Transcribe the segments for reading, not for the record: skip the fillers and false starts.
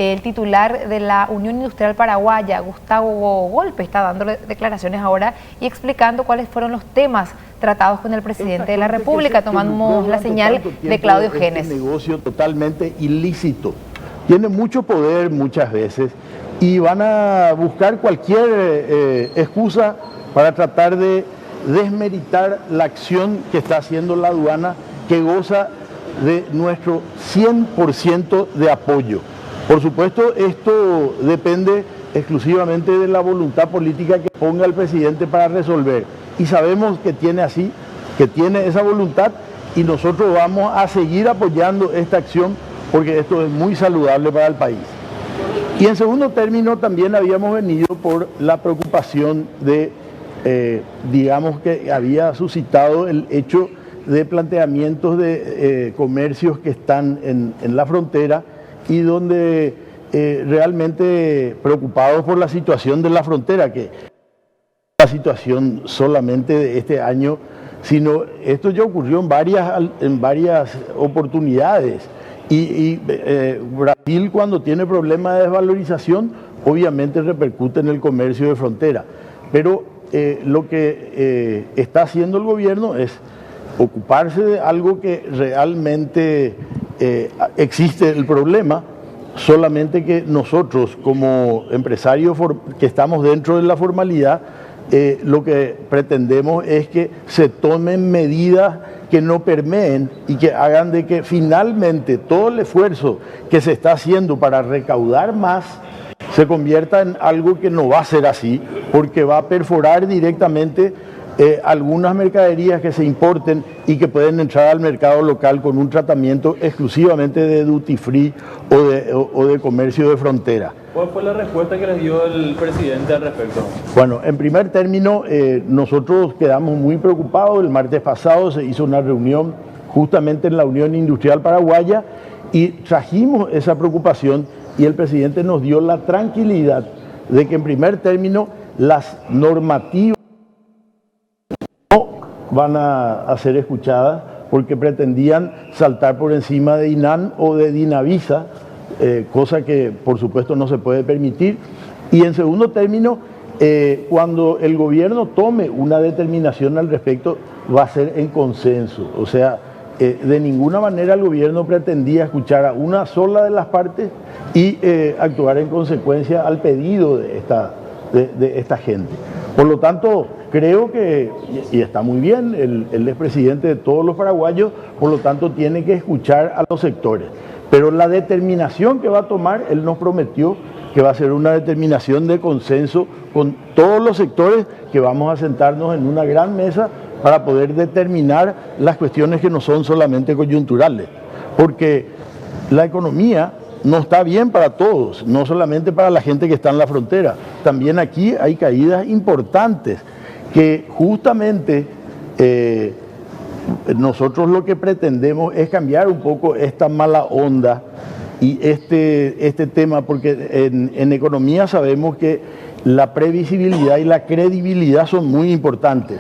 El titular de la Unión Industrial Paraguaya, Gustavo Golpe, está dando declaraciones ahora y explicando cuáles fueron los temas tratados con el presidente de la República. Tomamos la señal de Claudio Genes. Es un negocio totalmente ilícito. Tiene mucho poder muchas veces y van a buscar cualquier excusa para tratar de desmeritar la acción que está haciendo la aduana, que goza de nuestro 100% de apoyo. Por supuesto, esto depende exclusivamente de la voluntad política que ponga el presidente para resolver. Y sabemos que tiene esa voluntad, y nosotros vamos a seguir apoyando esta acción porque esto es muy saludable para el país. Y en segundo término, también habíamos venido por la preocupación de, digamos que había suscitado el hecho de planteamientos de comercios que están en la frontera y donde realmente preocupados por la situación de la frontera, que la situación solamente de este año, sino esto ya ocurrió en varias oportunidades. Y Brasil, cuando tiene problemas de desvalorización, obviamente repercute en el comercio de frontera. Pero lo que está haciendo el gobierno es ocuparse de algo que realmente existe el problema, solamente que nosotros como empresarios que estamos dentro de la formalidad, lo que pretendemos es que se tomen medidas que no permeen y que hagan de que finalmente todo el esfuerzo que se está haciendo para recaudar más se convierta en algo que no va a ser así, porque va a perforar directamente algunas mercaderías que se importen y que pueden entrar al mercado local con un tratamiento exclusivamente de duty free o de comercio de frontera. ¿Cuál fue la respuesta que les dio el presidente al respecto? Bueno, en primer término, nosotros quedamos muy preocupados. El martes pasado se hizo una reunión justamente en la Unión Industrial Paraguaya y trajimos esa preocupación, y el presidente nos dio la tranquilidad de que en primer término las normativas no van a ser escuchadas porque pretendían saltar por encima de INAN o de Dinavisa, cosa que por supuesto no se puede permitir. Y en segundo término, cuando el gobierno tome una determinación al respecto, va a ser en consenso. O sea, de ninguna manera el gobierno pretendía escuchar a una sola de las partes y actuar en consecuencia al pedido de esta gente. Por lo tanto, creo que, y está muy bien, él es presidente de todos los paraguayos, por lo tanto tiene que escuchar a los sectores. Pero la determinación que va a tomar, él nos prometió que va a ser una determinación de consenso con todos los sectores, que vamos a sentarnos en una gran mesa para poder determinar las cuestiones que no son solamente coyunturales. Porque la economía no está bien para todos, no solamente para la gente que está en la frontera. También aquí hay caídas importantes que justamente nosotros lo que pretendemos es cambiar un poco esta mala onda y este tema, porque en economía sabemos que la previsibilidad y la credibilidad son muy importantes.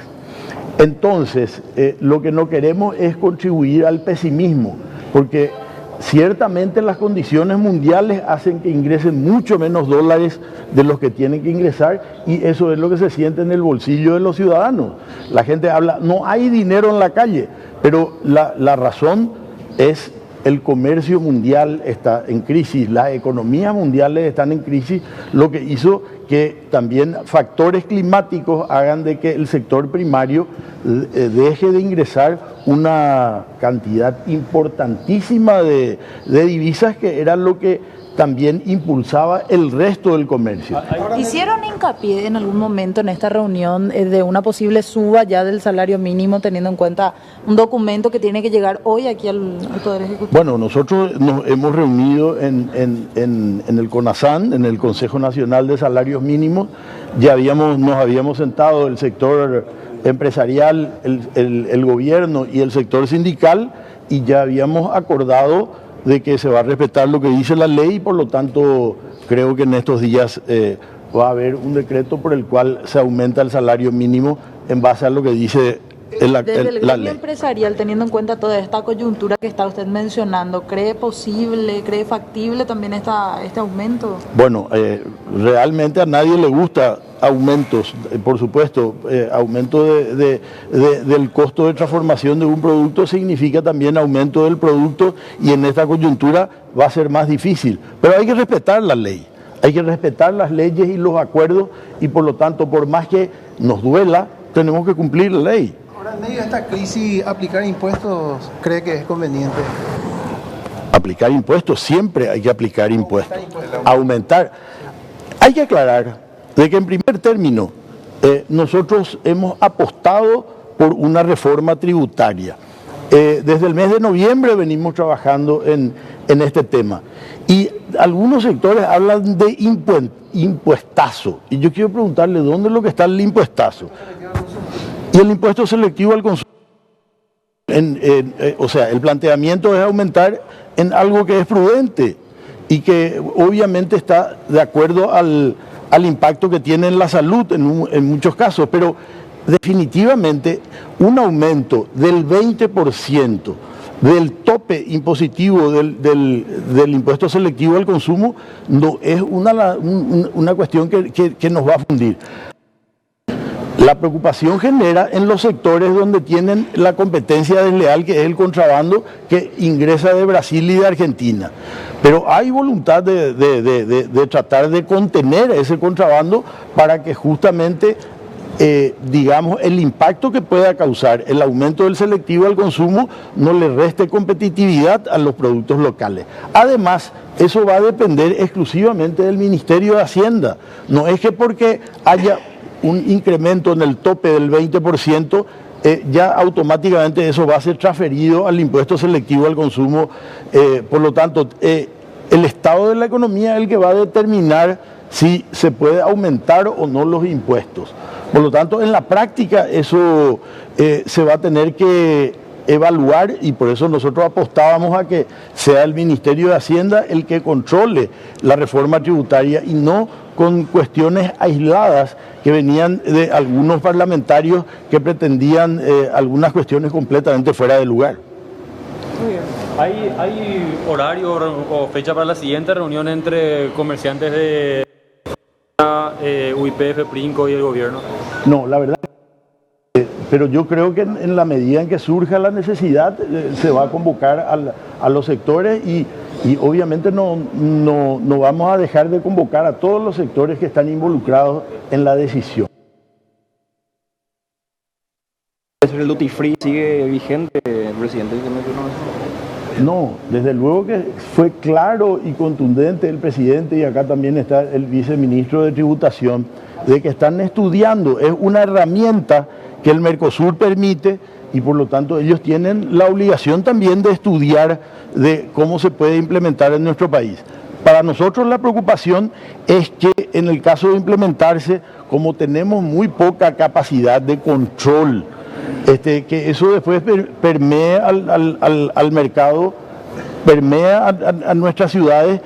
Entonces, lo que no queremos es contribuir al pesimismo, porque ciertamente las condiciones mundiales hacen que ingresen mucho menos dólares de los que tienen que ingresar, y eso es lo que se siente en el bolsillo de los ciudadanos. La gente habla, no hay dinero en la calle, pero la razón es el comercio mundial está en crisis, las economías mundiales están en crisis, lo que hizo que también factores climáticos hagan de que el sector primario deje de ingresar una cantidad importantísima de divisas, que era lo que también impulsaba el resto del comercio. ¿Hicieron hincapié en algún momento en esta reunión de una posible suba ya del salario mínimo, teniendo en cuenta un documento que tiene que llegar hoy aquí al Poder Ejecutivo? Bueno, nosotros nos hemos reunido en el CONASAN, en el Consejo Nacional de Salarios Mínimos. Ya nos habíamos sentado el sector empresarial, el gobierno y el sector sindical, y ya habíamos acordado de que se va a respetar lo que dice la ley, y por lo tanto creo que en estos días va a haber un decreto por el cual se aumenta el salario mínimo en base a lo que dice Desde el la gremio ley. empresarial, teniendo en cuenta toda esta coyuntura que está usted mencionando, ¿cree posible, cree factible también este aumento? Bueno, realmente a nadie le gusta aumentos, por supuesto, aumento del costo de transformación de un producto significa también aumento del producto y en esta coyuntura va a ser más difícil, pero hay que respetar la ley, hay que respetar las leyes y los acuerdos y por lo tanto, por más que nos duela, tenemos que cumplir la ley. Ahora, en medio de esta crisis, ¿aplicar impuestos cree que es conveniente? Aplicar impuestos, siempre hay que aplicar impuestos. Aumentar. Hay que aclarar de que en primer término nosotros hemos apostado por una reforma tributaria. Desde el mes de noviembre venimos trabajando en este tema. Y algunos sectores hablan de impuestazo. Y yo quiero preguntarle, ¿dónde es lo que está el impuestazo? Y el impuesto selectivo al consumo. O sea, el planteamiento es aumentar en algo que es prudente y que obviamente está de acuerdo al impacto que tiene en la salud en muchos casos, pero definitivamente un aumento del 20% del tope impositivo del impuesto selectivo al consumo no es una cuestión que nos va a fundir. La preocupación genera en los sectores donde tienen la competencia desleal, que es el contrabando que ingresa de Brasil y de Argentina. Pero hay voluntad de tratar de contener ese contrabando para que justamente, digamos, el impacto que pueda causar el aumento del selectivo al consumo no le reste competitividad a los productos locales. Además, eso va a depender exclusivamente del Ministerio de Hacienda. No es que porque haya un incremento en el tope del 20%, ya automáticamente eso va a ser transferido al impuesto selectivo al consumo. Por lo tanto, el estado de la economía es el que va a determinar si se puede aumentar o no los impuestos. Por lo tanto, en la práctica eso se va a tener que evaluar y por eso nosotros apostábamos a que sea el Ministerio de Hacienda el que controle la reforma tributaria y no con cuestiones aisladas que venían de algunos parlamentarios que pretendían algunas cuestiones completamente fuera de lugar. Muy bien. ¿Hay horario o fecha para la siguiente reunión entre comerciantes de UIPF, Princo y el gobierno? No, la verdad, pero yo creo que en la medida en que surja la necesidad se va a convocar a los sectores y obviamente no vamos a dejar de convocar a todos los sectores que están involucrados en la decisión. ¿El duty free sigue vigente, presidente? No, desde luego que fue claro y contundente el presidente y acá también está el viceministro de Tributación de que están estudiando, es una herramienta que el Mercosur permite y por lo tanto ellos tienen la obligación también de estudiar de cómo se puede implementar en nuestro país. Para nosotros la preocupación es que en el caso de implementarse, como tenemos muy poca capacidad de control, que eso después permee al mercado, permea a nuestras ciudades,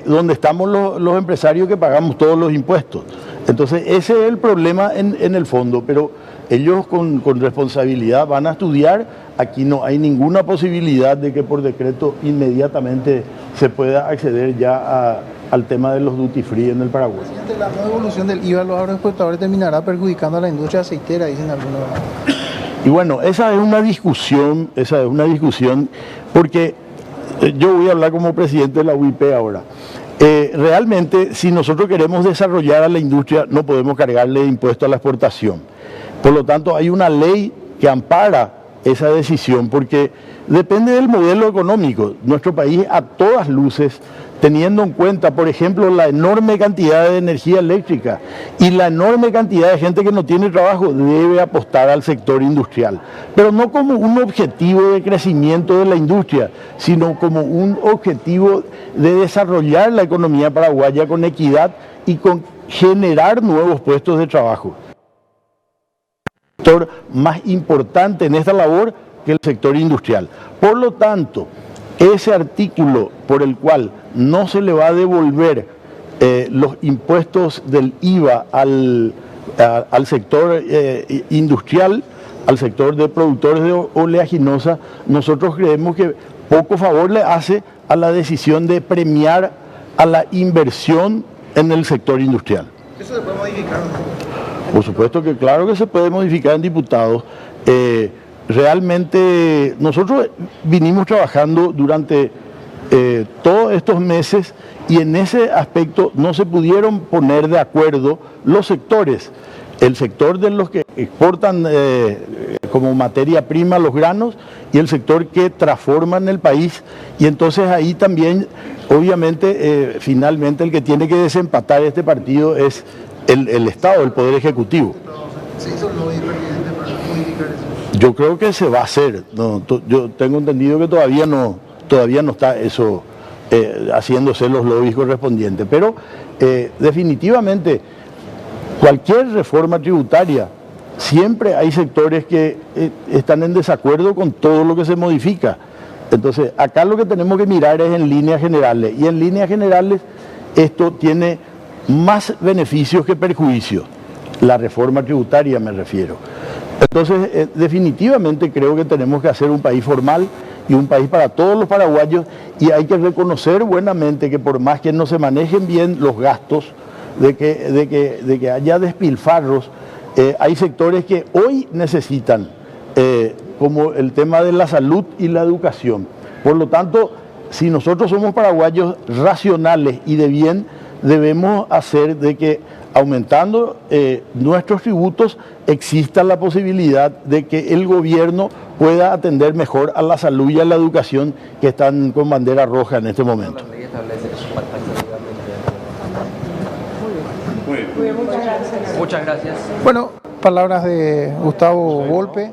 donde estamos los empresarios que pagamos todos los impuestos. Entonces ese es el problema en el fondo, pero ellos con responsabilidad van a estudiar. Aquí no hay ninguna posibilidad de que por decreto inmediatamente se pueda acceder ya al tema de los duty free en el Paraguay. La nueva evolución del IVA a los agroexportadores terminará perjudicando a la industria aceitera, dicen algunos. Y bueno, esa es una discusión, porque yo voy a hablar como presidente de la UIP ahora. Realmente, si nosotros queremos desarrollar a la industria, no podemos cargarle impuesto a la exportación. Por lo tanto, hay una ley que ampara esa decisión, porque depende del modelo económico. Nuestro país, a todas luces, teniendo en cuenta, por ejemplo, la enorme cantidad de energía eléctrica y la enorme cantidad de gente que no tiene trabajo, debe apostar al sector industrial. Pero no como un objetivo de crecimiento de la industria, sino como un objetivo de desarrollar la economía paraguaya con equidad y con generar nuevos puestos de trabajo. El sector más importante en esta labor que el sector industrial. Por lo tanto, ese artículo por el cual no se le va a devolver los impuestos del IVA al sector industrial, al sector de productores de oleaginosa, nosotros creemos que poco favor le hace a la decisión de premiar a la inversión en el sector industrial. ¿Eso se puede modificar? Por supuesto que claro que se puede modificar en diputados. Realmente nosotros vinimos trabajando durante todos estos meses y en ese aspecto no se pudieron poner de acuerdo los sectores. El sector de los que exportan como materia prima los granos y el sector que transforma en el país. Y entonces ahí también, obviamente, finalmente el que tiene que desempatar este partido es el Estado, el Poder Ejecutivo. ¿Se hizo el lobby, presidente, para modificar eso? Yo creo que se va a hacer. No, yo tengo entendido que todavía no está eso haciéndose los lobbies correspondientes. Pero definitivamente cualquier reforma tributaria, siempre hay sectores que están en desacuerdo con todo lo que se modifica. Entonces, acá lo que tenemos que mirar es en líneas generales. Y en líneas generales, esto tiene más beneficios que perjuicios. La reforma tributaria me refiero. Entonces, definitivamente creo que tenemos que hacer un país formal y un país para todos los paraguayos. Y hay que reconocer buenamente que por más que no se manejen bien los gastos, de que haya despilfarros, hay sectores que hoy necesitan, como el tema de la salud y la educación. Por lo tanto, si nosotros somos paraguayos racionales y de bien, debemos hacer de que aumentando nuestros tributos exista la posibilidad de que el gobierno pueda atender mejor a la salud y a la educación que están con bandera roja en este momento. Muchas gracias. Bueno, palabras de Gustavo Volpe.